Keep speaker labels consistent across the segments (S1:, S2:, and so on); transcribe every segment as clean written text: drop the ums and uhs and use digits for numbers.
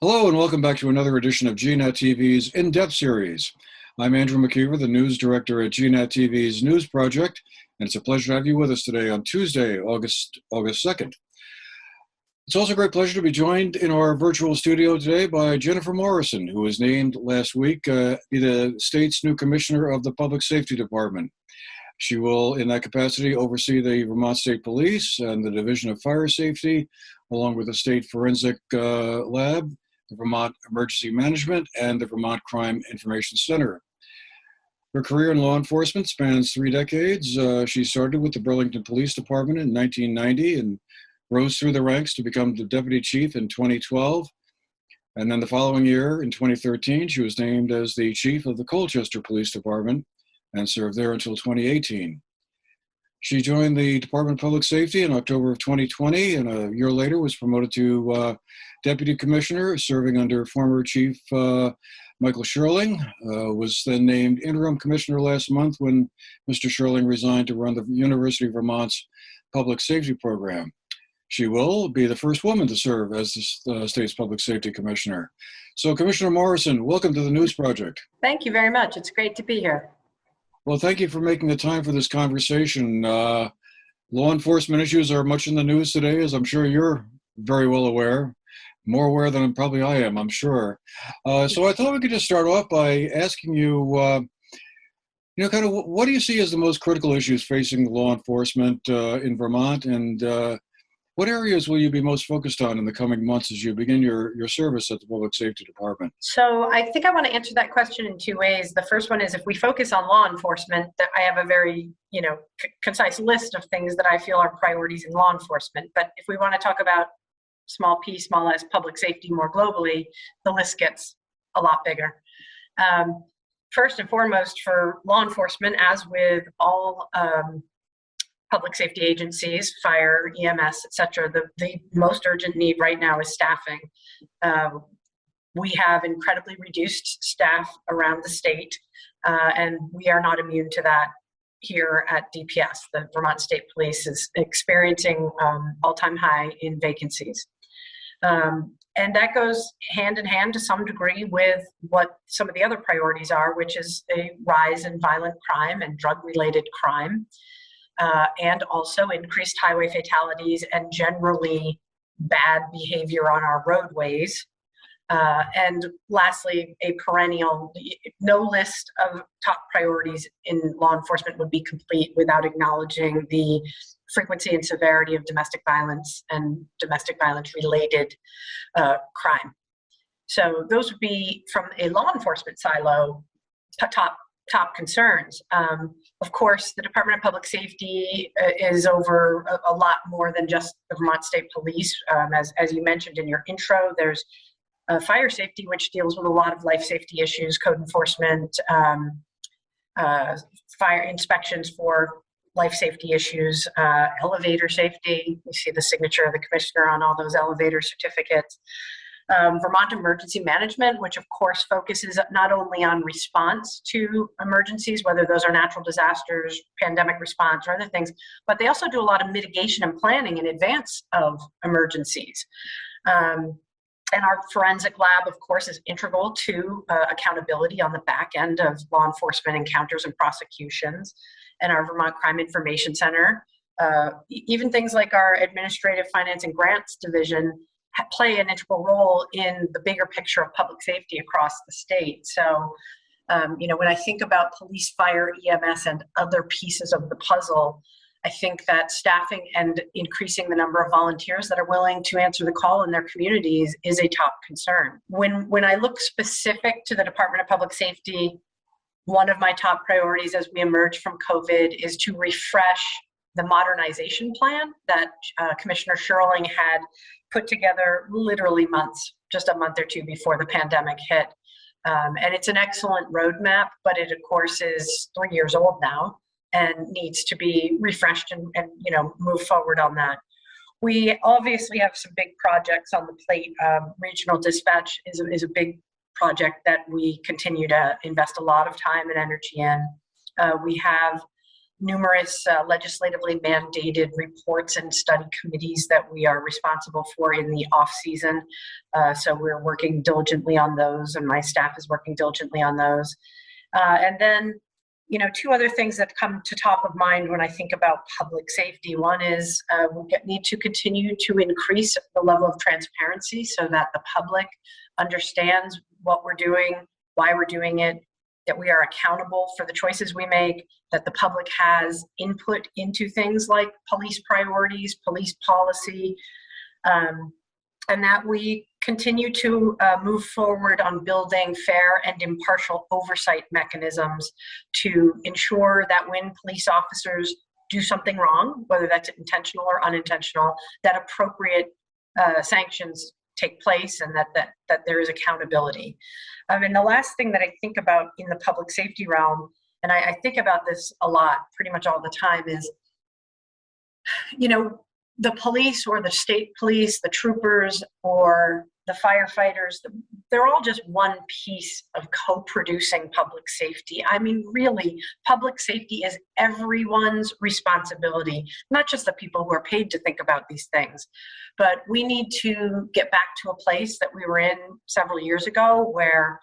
S1: Hello and welcome back to another edition of GNAT-TV's In-Depth series. I'm Andrew McKeever, the news director at GNAT-TV's News Project, and it's a pleasure to have you with us today on Tuesday, August 2nd. It's also a great pleasure to be joined in our virtual studio today by Jennifer Morrison, who was named last week to be the state's new commissioner of the Public Safety Department. She will, in that capacity, oversee the Vermont State Police and the Division of Fire Safety, along with the State Forensic Lab, the Vermont Emergency Management, and the Vermont Crime Information Center. Her career in law enforcement spans 3 decades. She started with the Burlington Police Department in 1990 and rose through the ranks to become the deputy chief in 2012. And then the following year, in 2013, she was named as the chief of the Colchester Police Department and served there until 2018. She joined the Department of Public Safety in October of 2020, and a year later was promoted to Deputy Commissioner, serving under former Chief Michael Sherling. Was then named Interim Commissioner last month when Mr. Sherling resigned to run the University of Vermont's Public Safety Program. She will be the first woman to serve as the state's Public Safety Commissioner. So, Commissioner Morrison, welcome to the News Project.
S2: Thank you very much. It's great to be here.
S1: Well, thank you for making the time for this conversation. Law enforcement issues are much in the news today, as I'm sure you're very well aware. More aware than probably I am, I'm sure. So I thought we could just start off by asking you, kind of what do you see as the most critical issues facing law enforcement in Vermont, and what areas will you be most focused on in the coming months as you begin your service at the Public Safety Department?
S2: So I think I want to answer that question in 2 ways. The first one is, if we focus on law enforcement, that I have a very, concise list of things that I feel are priorities in law enforcement. But if we want to talk about small p, small s, public safety more globally, the list gets a lot bigger. First and foremost, for law enforcement, as with all public safety agencies, fire, EMS, et cetera, the most urgent need right now is staffing. We have incredibly reduced staff around the state, and we are not immune to that here at DPS. The Vermont State Police is experiencing all-time high in vacancies. And that goes hand in hand to some degree with what some of the other priorities are, which is a rise in violent crime and drug-related crime. And also increased highway fatalities and generally bad behavior on our roadways. And lastly, a perennial, no list of top priorities in law enforcement would be complete without acknowledging the frequency and severity of domestic violence and domestic violence related crime. So those would be, from a law enforcement silo, top concerns. Of course, the Department of Public Safety is over a lot more than just the Vermont State Police. As you mentioned in your intro, there's fire safety, which deals with a lot of life safety issues, code enforcement, fire inspections for life safety issues, elevator safety. You see the signature of the commissioner on all those elevator certificates. Vermont Emergency Management, which of course focuses not only on response to emergencies, whether those are natural disasters, pandemic response, or other things, but they also do a lot of mitigation and planning in advance of emergencies. And our forensic lab, of course, is integral to accountability on the back end of law enforcement encounters and prosecutions. And our Vermont Crime Information Center, even things like our Administrative Finance and Grants Division, play an integral role in the bigger picture of public safety across the state. So, when I think about police, fire, EMS, and other pieces of the puzzle, I think that staffing and increasing the number of volunteers that are willing to answer the call in their communities is a top concern. When I look specific to the Department of Public Safety, one of my top priorities as we emerge from COVID is to refresh the modernization plan that Commissioner Sherling had put together literally just a month or two before the pandemic hit. And it's an excellent roadmap, but it of course is 3 years old now and needs to be refreshed and move forward on that. We obviously have some big projects on the plate. Regional dispatch is a big project that we continue to invest a lot of time and energy in. We have numerous legislatively mandated reports and study committees that we are responsible for in the off season. So we're working diligently on those, and my staff is working diligently on those. And then, two other things that come to top of mind when I think about public safety. One is we need to continue to increase the level of transparency so that the public understands what we're doing, why we're doing it, that we are accountable for the choices we make, that the public has input into things like police priorities, police policy, and that we continue to move forward on building fair and impartial oversight mechanisms to ensure that when police officers do something wrong, whether that's intentional or unintentional, that appropriate sanctions take place and that there is accountability. And the last thing that I think about in the public safety realm, and I think about this a lot, pretty much all the time, is, the police or the state police, the troopers or the firefighters, they're all just one piece of co-producing public safety. I mean, really, public safety is everyone's responsibility, not just the people who are paid to think about these things. But we need to get back to a place that we were in several years ago where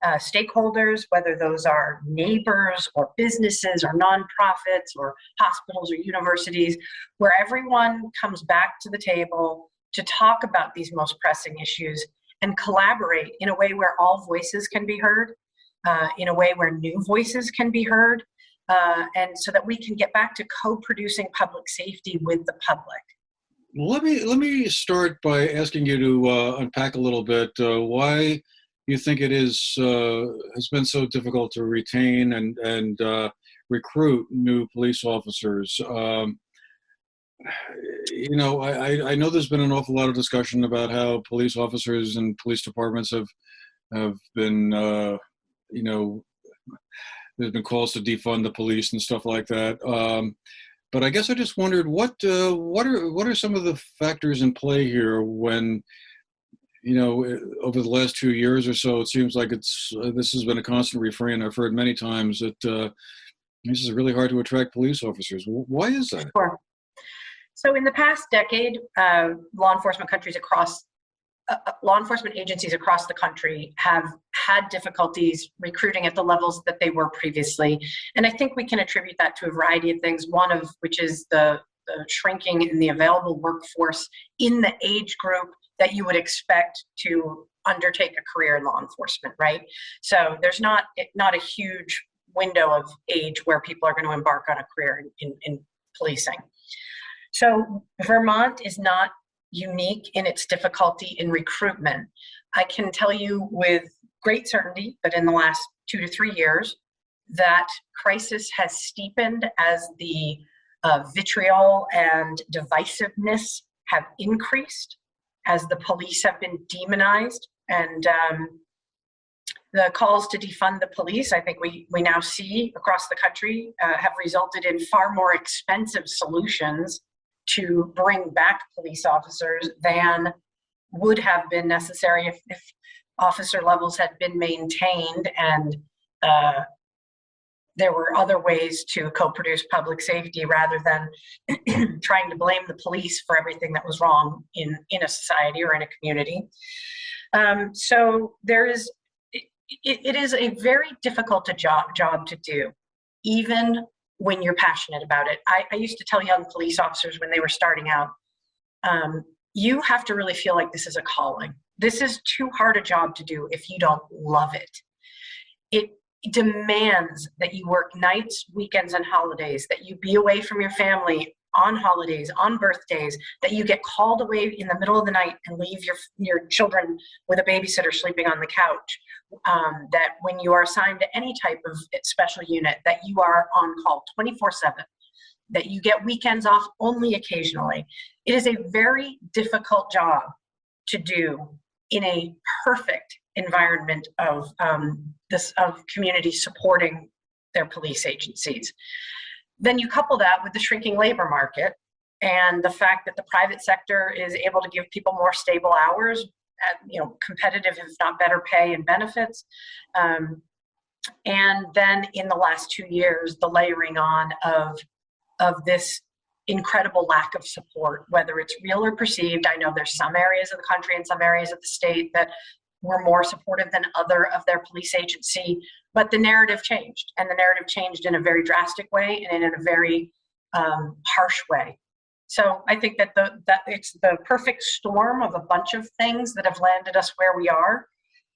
S2: stakeholders, whether those are neighbors or businesses or nonprofits or hospitals or universities, where everyone comes back to the table to talk about these most pressing issues and collaborate in a way where all voices can be heard, in a way where new voices can be heard, and so that we can get back to co-producing public safety with the public.
S1: Let me start by asking you to unpack a little bit why you think it has been so difficult to retain and recruit new police officers. I know there's been an awful lot of discussion about how police officers and police departments have been, there's been calls to defund the police and stuff like that. But I guess I just wondered what are some of the factors in play here when, over the last 2 years or so, it seems like this has been a constant refrain. I've heard many times that this is really hard to attract police officers. Why is that?
S2: Sure. So in the past decade, law enforcement agencies across the country have had difficulties recruiting at the levels that they were previously. And I think we can attribute that to a variety of things, one of which is the shrinking in the available workforce in the age group that you would expect to undertake a career in law enforcement, right? So there's not a huge window of age where people are going to embark on a career in policing. So Vermont is not unique in its difficulty in recruitment. I can tell you with great certainty that in the last 2 to 3 years, that crisis has steepened as the vitriol and divisiveness have increased, as the police have been demonized, and the calls to defund the police, I think we now see across the country, have resulted in far more expensive solutions to bring back police officers than would have been necessary if officer levels had been maintained and there were other ways to co-produce public safety rather than trying to blame the police for everything that was wrong in a society or in a community. So it is a very difficult job to do, even when you're passionate about it. I used to tell young police officers when they were starting out, you have to really feel like this is a calling. This is too hard a job to do if you don't love it. It demands that you work nights, weekends, and holidays, that you be away from your family on holidays, on birthdays, that you get called away in the middle of the night and leave your children with a babysitter sleeping on the couch, that when you are assigned to any type of special unit, that you are on call 24/7, that you get weekends off only occasionally. It is a very difficult job to do in a perfect environment of communities supporting their police agencies. Then you couple that with the shrinking labor market and the fact that the private sector is able to give people more stable hours at competitive, if not better pay and benefits. And then in the last 2 years, the layering on of this incredible lack of support, whether it's real or perceived. I know there's some areas of the country and some areas of the state that were more supportive than other of their police agency, but the narrative changed, and the narrative changed in a very drastic way and in a very harsh way. So I think that it's the perfect storm of a bunch of things that have landed us where we are,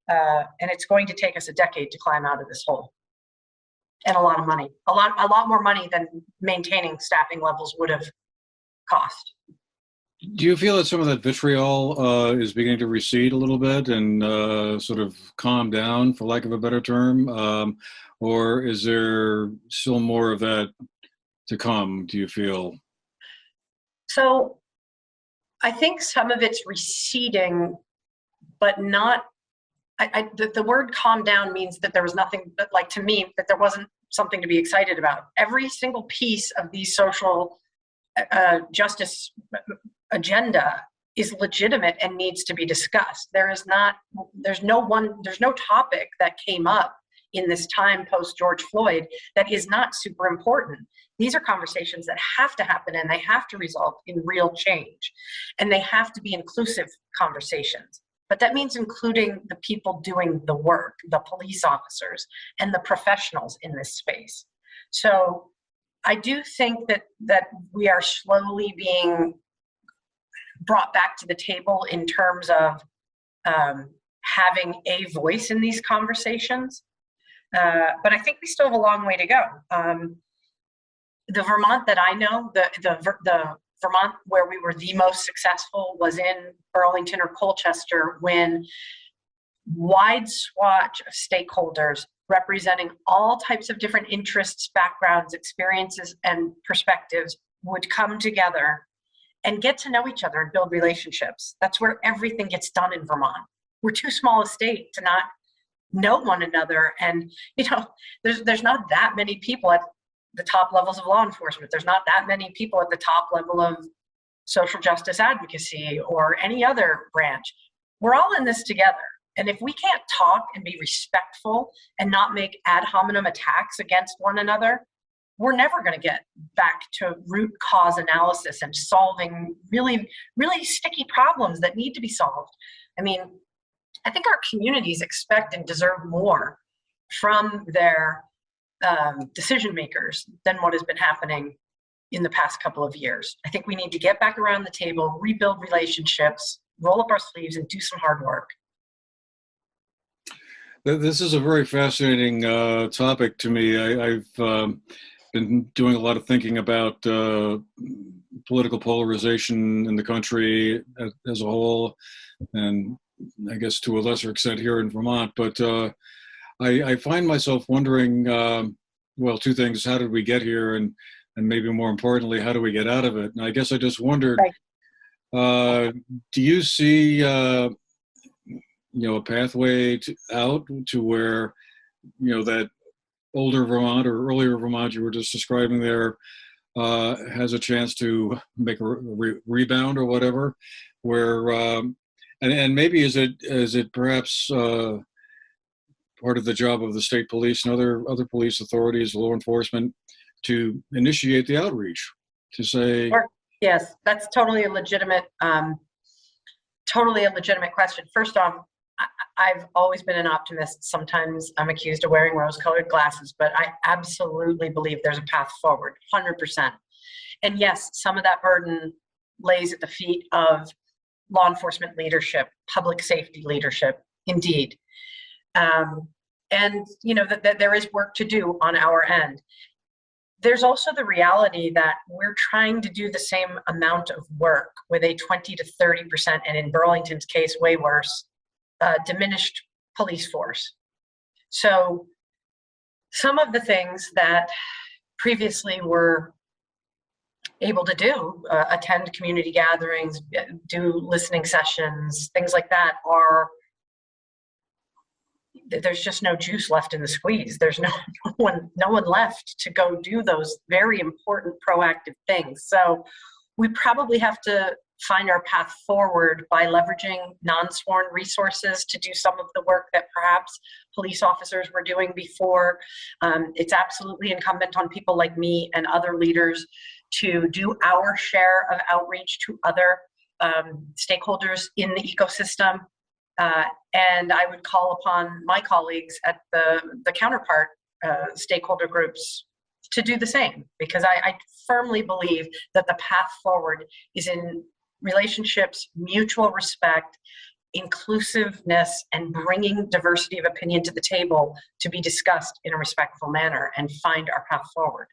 S2: and it's going to take us a decade to climb out of this hole, and a lot of money, a lot more money than maintaining staffing levels would have cost.
S1: Do you feel that some of that vitriol is beginning to recede a little bit and sort of calm down, for lack of a better term? Or is there still more of that to come, do you feel?
S2: So I think some of it's receding, but not, the word calm down means that there was nothing, but like, to me, that there wasn't something to be excited about. Every single piece of these social justice agenda is legitimate and needs to be discussed. There's no topic that came up in this time post George Floyd that is not super important. These are conversations that have to happen, and they have to result in real change, and they have to be inclusive conversations. But that means including the people doing the work, the police officers and the professionals in this space. So I do think that we are slowly being brought back to the table in terms of having a voice in these conversations. But I think we still have a long way to go. The Vermont that I know, the Vermont where we were the most successful was in Burlington or Colchester, when wide swatch of stakeholders representing all types of different interests, backgrounds, experiences, and perspectives would come together and get to know each other and build relationships. That's where everything gets done in Vermont. We're too small a state to not know one another. And, there's not that many people at the top levels of law enforcement. There's not that many people at the top level of social justice advocacy or any other branch. We're all in this together. And if we can't talk and be respectful and not make ad hominem attacks against one another, we're never going to get back to root cause analysis and solving really, really sticky problems that need to be solved. I mean, I think our communities expect and deserve more from their decision makers than what has been happening in the past couple of years. I think we need to get back around the table, rebuild relationships, roll up our sleeves, and do some hard work.
S1: This is a very fascinating topic to me. I've been doing a lot of thinking about political polarization in the country as a whole, and I guess to a lesser extent here in Vermont. But I find myself wondering, well, two things: how did we get here, and maybe more importantly, how do we get out of it? And I guess I just wondered, do you see a pathway out to where, that older Vermont or earlier Vermont you were just describing there has a chance to make a rebound or whatever, where, and maybe is it perhaps part of the job of the state police and other police authorities, law enforcement, to initiate the outreach, to say,
S2: Sure. Yes, that's totally a legitimate question. First off, I've always been an optimist. Sometimes I'm accused of wearing rose-colored glasses, but I absolutely believe there's a path forward, 100%. And yes, some of that burden lays at the feet of law enforcement leadership, public safety leadership, indeed. And that there is work to do on our end. There's also the reality that we're trying to do the same amount of work with a 20 to 30%, and in Burlington's case, way worse, diminished police force. So some of the things that previously were able to do, attend community gatherings, do listening sessions, things like that, there's just no juice left in the squeeze. There's no one left to go do those very important proactive things. So we probably have to find our path forward by leveraging non-sworn resources to do some of the work that perhaps police officers were doing before. It's absolutely incumbent on people like me and other leaders to do our share of outreach to other stakeholders in the ecosystem. And I would call upon my colleagues at the counterpart stakeholder groups to do the same, because I firmly believe that the path forward is in relationships, mutual respect, inclusiveness, and bringing diversity of opinion to the table to be discussed in a respectful manner and find our path forward.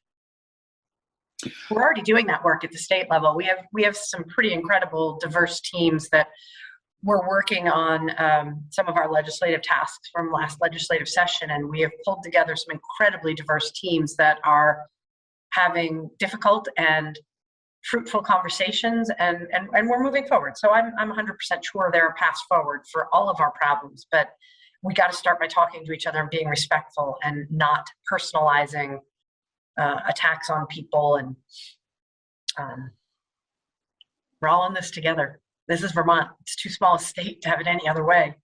S2: We're already doing that work at the state level. We have some pretty incredible diverse teams that we're working on some of our legislative tasks from last legislative session, and we have pulled together some incredibly diverse teams that are having difficult and fruitful conversations, and we're moving forward. So I'm 100% sure there are paths forward for all of our problems, but we got to start by talking to each other and being respectful and not personalizing attacks on people. And we're all in this together. This is Vermont. It's too small a state to have it any other way.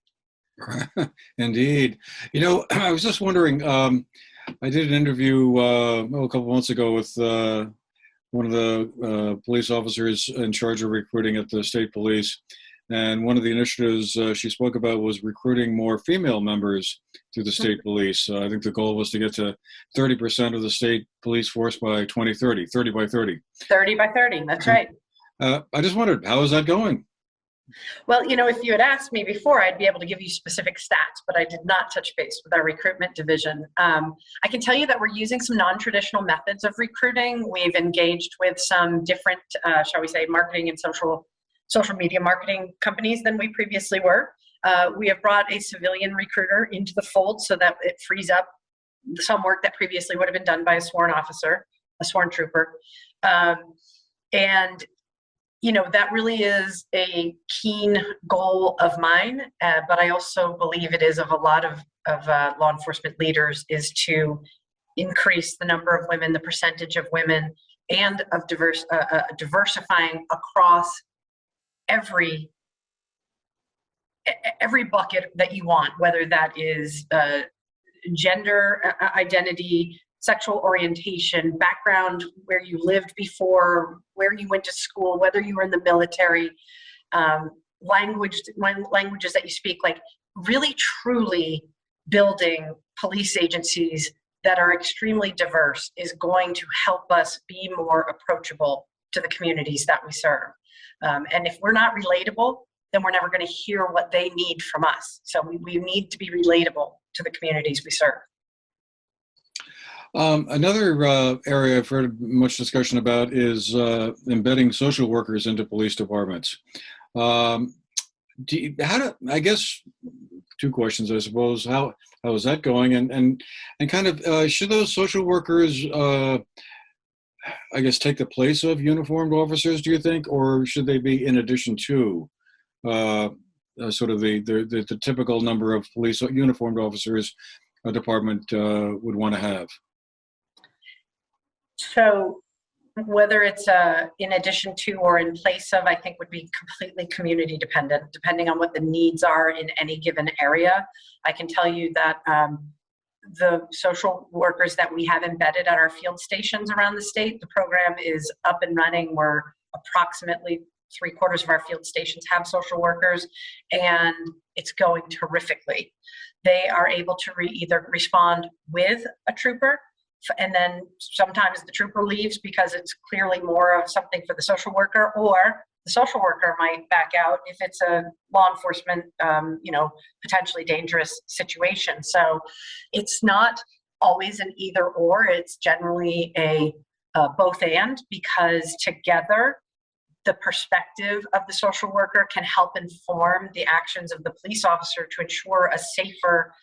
S1: Indeed. You know, I was just wondering, I did an interview a couple months ago with one of the police officers in charge of recruiting at the state police. And one of the initiatives she spoke about was recruiting more female members to the state police. I think the goal was to get to 30% of the state police force by 2030, 30 by 30.
S2: 30 by 30, that's right.
S1: I just wondered, how is that going?
S2: Well, you know, if you had asked me before, I'd be able to give you specific stats, but I did not touch base with our recruitment division. I can tell you that we're using some non-traditional methods of recruiting. We've engaged with some different, shall we say, marketing and social media marketing companies than we previously were. We have brought a civilian recruiter into the fold so that it frees up some work that previously would have been done by a sworn officer, a sworn trooper. And you know, that really is a keen goal of mine, but I also believe it is of a lot of law enforcement leaders, is to increase the number of women, the percentage of women, and of diversifying across every bucket that you want, whether that is gender identity, sexual orientation, background, where you lived before, where you went to school, whether you were in the military, languages that you speak, like really truly building police agencies that are extremely diverse is going to help us be more approachable to the communities that we serve. And if we're not relatable, then we're never going to hear what they need from us. So we need to be relatable to the communities we serve.
S1: Another area I've heard much discussion about is embedding social workers into police departments. I guess two questions, I suppose. How is that going? And kind of should those social workers, I guess, take the place of uniformed officers, do you think, or should they be in addition to sort of the typical number of police uniformed officers a department would want to have?
S2: So whether it's in addition to or in place of, I think would be completely community dependent, depending on what the needs are in any given area. I can tell you that the social workers that we have embedded at our field stations around the state, the program is up and running. We're approximately 3/4 of our field stations have social workers, and it's going terrifically. They are able to either respond with a trooper, and then sometimes the trooper leaves because it's clearly more of something for the social worker, or the social worker might back out if it's a law enforcement, potentially dangerous situation. So it's not always an either or, it's generally a both and, because together the perspective of the social worker can help inform the actions of the police officer to ensure a safer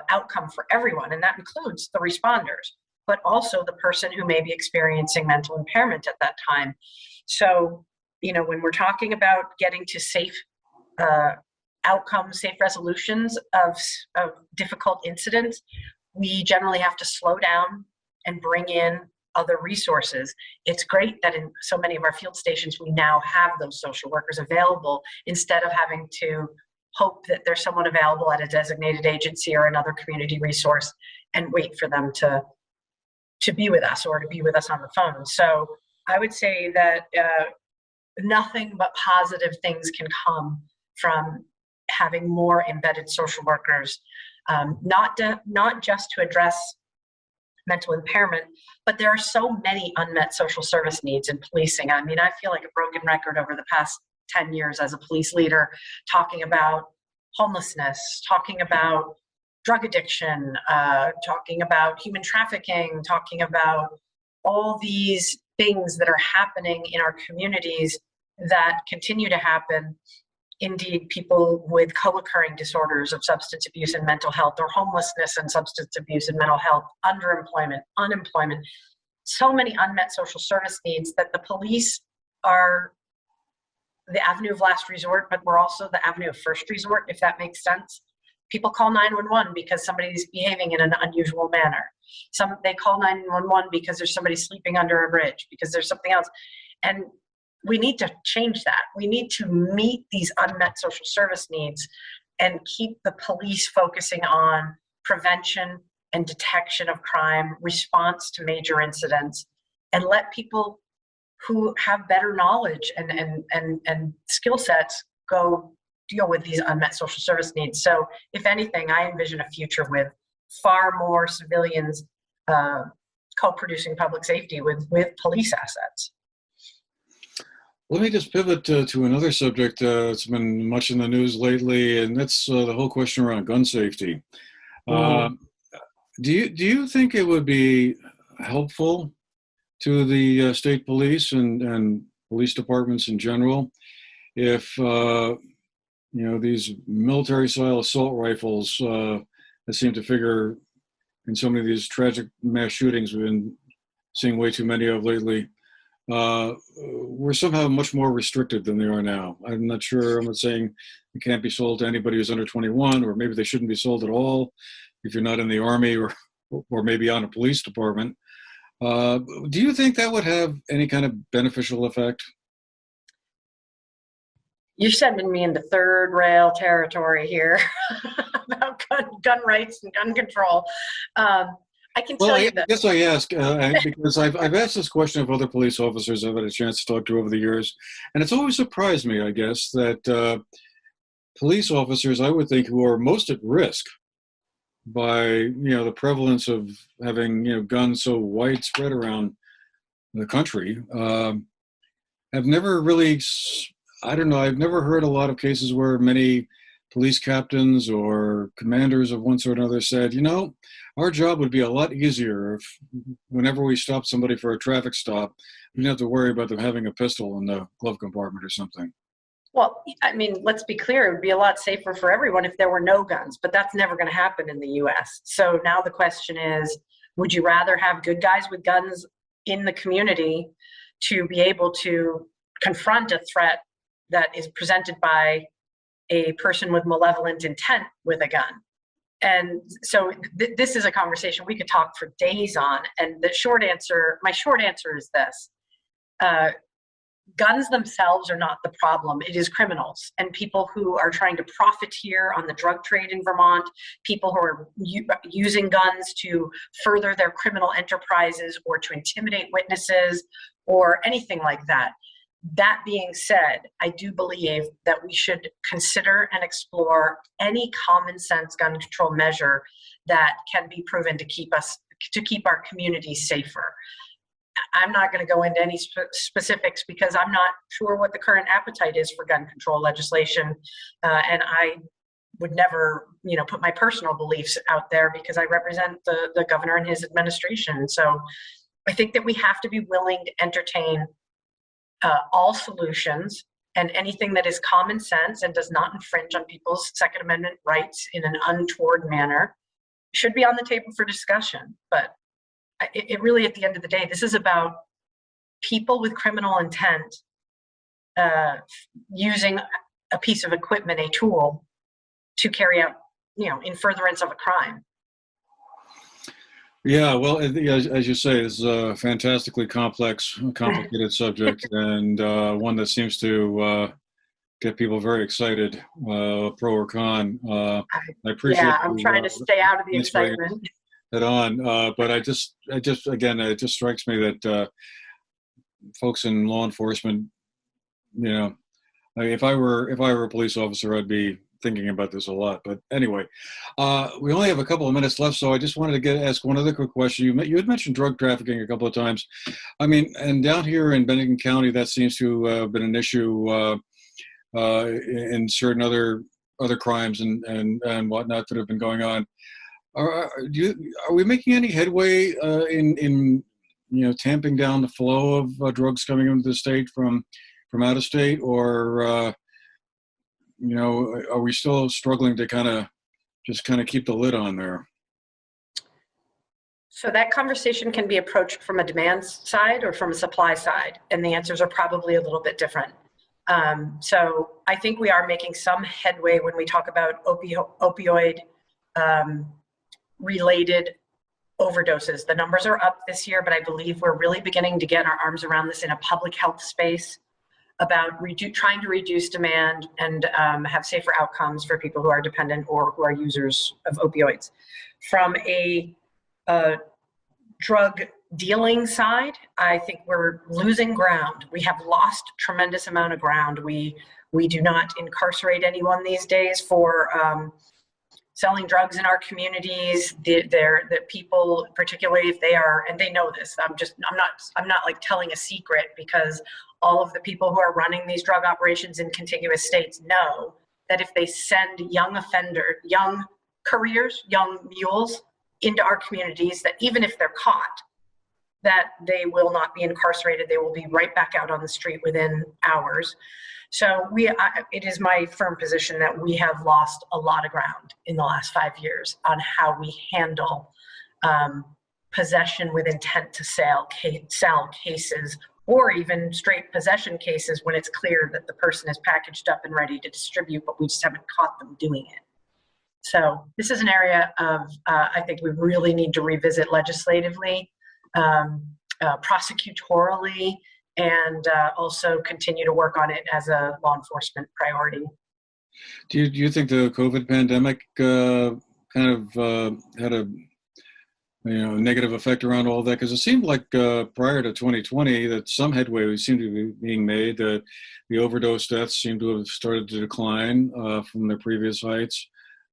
S2: outcome for everyone, and that includes the responders, but also the person who may be experiencing mental impairment at that time. So, when we're talking about getting to safe outcomes, safe resolutions of difficult incidents, we generally have to slow down and bring in other resources. It's great that in so many of our field stations, we now have those social workers available instead of having to hope that there's someone available at a designated agency or another community resource and wait for them to be with us or to be with us on the phone. So I would say that nothing but positive things can come from having more embedded social workers, not just to address mental impairment, but there are so many unmet social service needs in policing. I mean, I feel like a broken record over the past 10 years as a police leader, talking about homelessness, talking about drug addiction, talking about human trafficking, talking about all these things that are happening in our communities that continue to happen. Indeed, people with co-occurring disorders of substance abuse and mental health, or homelessness and substance abuse and mental health, underemployment, unemployment, so many unmet social service needs that the police are the avenue of last resort, but we're also the avenue of first resort, if that makes sense. People call 911 because somebody's behaving in an unusual manner. They call 911 because there's somebody sleeping under a bridge, because there's something else. And we need to change that. We need to meet these unmet social service needs and keep the police focusing on prevention and detection of crime, response to major incidents, and let people who have better knowledge and skill sets go deal with these unmet social service needs. So if anything, I envision a future with far more civilians co-producing public safety with police assets.
S1: Let me just pivot to another subject that's been much in the news lately, and that's the whole question around gun safety. Do you think it would be helpful to the state police and police departments in general if these military-style assault rifles that seem to figure in so many of these tragic mass shootings we've been seeing way too many of lately, were somehow much more restricted than they are now? I'm not sure. I'm not saying it can't be sold to anybody who's under 21, or maybe they shouldn't be sold at all if you're not in the Army or maybe on a police department. Do you think that would have any kind of beneficial effect?
S2: You're sending me into third rail territory here about gun rights and gun control. I can tell you that.
S1: I guess I ask because I've asked this question of other police officers I've had a chance to talk to over the years, and it's always surprised me, I guess, that police officers, I would think, who are most at risk by the prevalence of having guns so widespread around the country, have never really. I don't know. I've never heard a lot of cases where many police captains or commanders of one sort or another said, our job would be a lot easier if whenever we stop somebody for a traffic stop, we didn't have to worry about them having a pistol in the glove compartment or something.
S2: Well, I mean, let's be clear. It would be a lot safer for everyone if there were no guns, but that's never going to happen in the U.S. So now the question is, would you rather have good guys with guns in the community to be able to confront a threat that is presented by a person with malevolent intent with a gun? And so this is a conversation we could talk for days on. And my short answer is this. Guns themselves are not the problem. It is criminals and people who are trying to profiteer on the drug trade in Vermont, people who are using guns to further their criminal enterprises or to intimidate witnesses or anything like that. That being said, I do believe that we should consider and explore any common sense gun control measure that can be proven to keep our communities safer. I'm not going to go into any specifics because I'm not sure what the current appetite is for gun control legislation, and I would never, put my personal beliefs out there because I represent the governor and his administration. So I think that we have to be willing to entertain all solutions, and anything that is common sense and does not infringe on people's Second Amendment rights in an untoward manner should be on the table for discussion. But it really, at the end of the day, this is about people with criminal intent using a piece of equipment, a tool, to carry out, in furtherance of a crime.
S1: Yeah, well, as you say, it's a fantastically complicated subject, and one that seems to get people very excited, pro or con. I appreciate
S2: Yeah, I'm trying
S1: you
S2: to stay out of the
S1: answering
S2: excitement.
S1: it on, but again, it just strikes me that folks in law enforcement, you know, if I were a police officer, I'd be thinking about this a lot. But anyway, we only have a couple of minutes left, so I just wanted to ask one other quick question. You had mentioned drug trafficking a couple of times. I mean, and down here in Bennington County, that seems to have been an issue in certain other crimes and whatnot that have been going on. Are we making any headway in tamping down the flow of drugs coming into the state from out of state, or are we still struggling to just keep the lid on there?
S2: So that conversation can be approached from a demand side or from a supply side, and the answers are probably a little bit different. So I think we are making some headway when we talk about opioid related overdoses. The numbers are up this year, but I believe we're really beginning to get our arms around this in a public health space about trying to reduce demand and have safer outcomes for people who are dependent or who are users of opioids. From a drug dealing side, I think we're losing ground. We have lost tremendous amount of ground. We do not incarcerate anyone these days for selling drugs in our communities. The people, particularly if they are, and they know this. I'm not like telling a secret, because all of the people who are running these drug operations in contiguous states know that if they send young couriers, young mules into our communities, that even if they're caught, that they will not be incarcerated. They will be right back out on the street within hours. So it is my firm position that we have lost a lot of ground in the last 5 years on how we handle possession with intent to sell cases, or even straight possession cases when it's clear that the person is packaged up and ready to distribute, but we just haven't caught them doing it. So this is an area of, I think we really need to revisit legislatively, prosecutorially, and also continue to work on it as a law enforcement priority.
S1: Do you think the COVID pandemic had a negative effect around all that? Because it seemed like prior to 2020 that some headway seemed to be being made. That the overdose deaths seemed to have started to decline from their previous heights.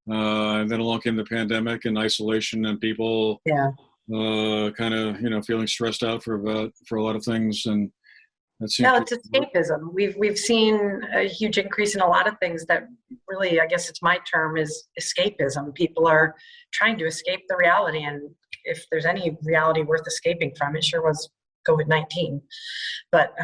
S1: And then along came the pandemic and isolation, and people feeling stressed out for a lot of things. And it's
S2: escapism. We've seen a huge increase in a lot of things that really, I guess it's my term, is escapism. People are trying to escape the reality, and if there's any reality worth escaping from, it sure was COVID-19. But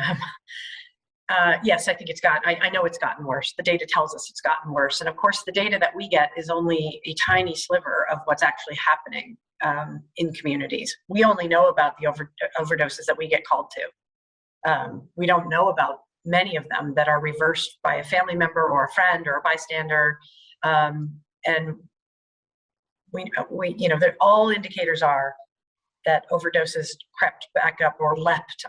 S2: yes, I think I know it's gotten worse. The data tells us it's gotten worse. And of course, the data that we get is only a tiny sliver of what's actually happening in communities. We only know about the overdoses that we get called to. We don't know about many of them that are reversed by a family member or a friend or a bystander. And all indicators are that overdoses crept back up, or leapt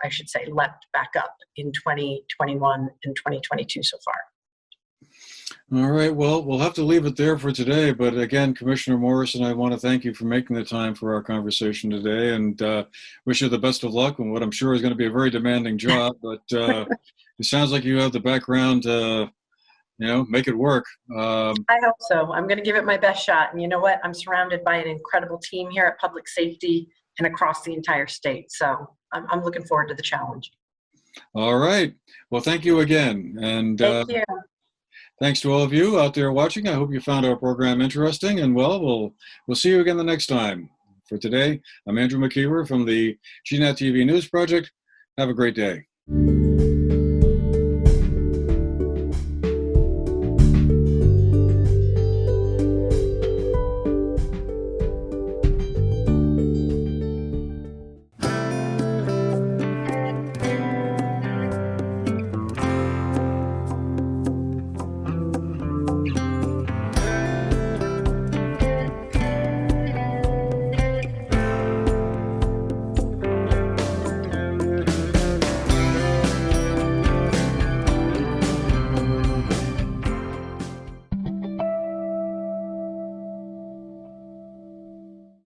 S2: back up in 2021 and 2022 so far.
S1: All right, well, we'll have to leave it there for today. But again, Commissioner Morrison, I want to thank you for making the time for our conversation today, and wish you the best of luck on what I'm sure is going to be a very demanding job. But it sounds like you have the background to, make it work.
S2: I hope so. I'm going to give it my best shot. And you know what? I'm surrounded by an incredible team here at Public Safety and across the entire state. So I'm looking forward to the challenge.
S1: All right. Well, thank you again. And
S2: thank you.
S1: Thanks to all of you out there watching. I hope you found our program interesting, and we'll see you again the next time. For today, I'm Andrew McKeever from the GNAT-TV News Project. Have a great day.